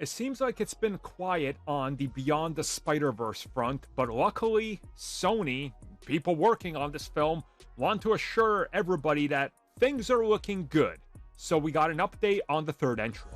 It seems like it's been quiet on the Beyond the Spider-Verse front, but luckily, Sony, people working on this film, want to assure everybody that things are looking good. So we got an update on the third entry.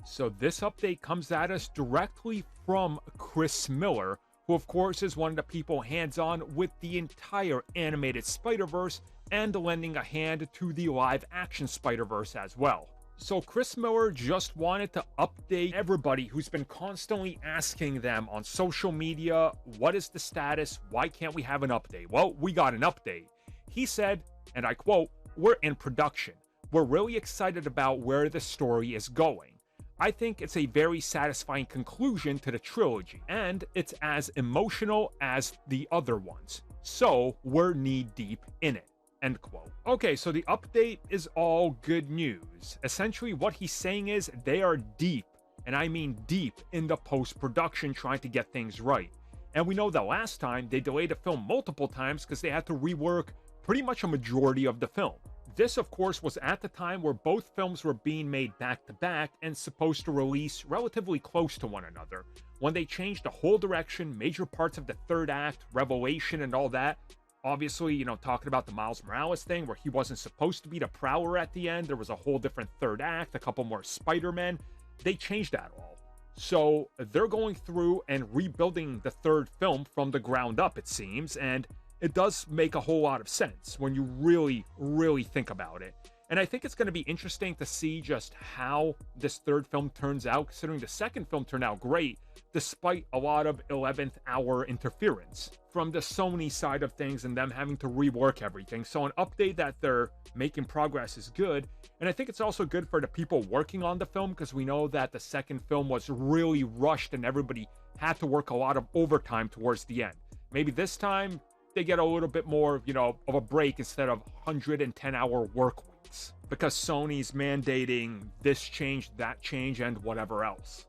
So this update comes at us directly from Chris Miller, who of course is one of the people hands-on with the entire animated Spider-Verse and lending a hand to the live-action Spider-Verse as well. So Chris Miller just wanted to update everybody who's been constantly asking them on social media, what is the status? Why can't we have an update? Well, we got an update. He said, and I quote, "We're in production. We're really excited about where the story is going. I think it's a very satisfying conclusion to the trilogy, and it's as emotional as the other ones. So we're knee-deep in it." End quote. Okay, so the update is all good news. Essentially, what he's saying is they are deep, and I mean deep, in the post-production trying to get things right. And we know that last time they delayed the film multiple times because they had to rework pretty much a majority of the film. This, of course, was at the time where both films were being made back-to-back and supposed to release relatively close to one another. When they changed the whole direction, major parts of the third act, Revelation and all that, obviously, talking about the Miles Morales thing where he wasn't supposed to be the Prowler at the end, there was a whole different third act, a couple more Spider-Men, they changed that all. So they're going through and rebuilding the third film from the ground up, it seems, and it does make a whole lot of sense when you really, really think about it. And I think it's going to be interesting to see just how this third film turns out, considering the second film turned out great, despite a lot of 11th hour interference from the Sony side of things and them having to rework everything. So an update that they're making progress is good. And I think it's also good for the people working on the film, because we know that the second film was really rushed and everybody had to work a lot of overtime towards the end. Maybe this time they get a little bit more, of a break instead of 110-hour work weeks, because Sony's mandating this change, that change, and whatever else.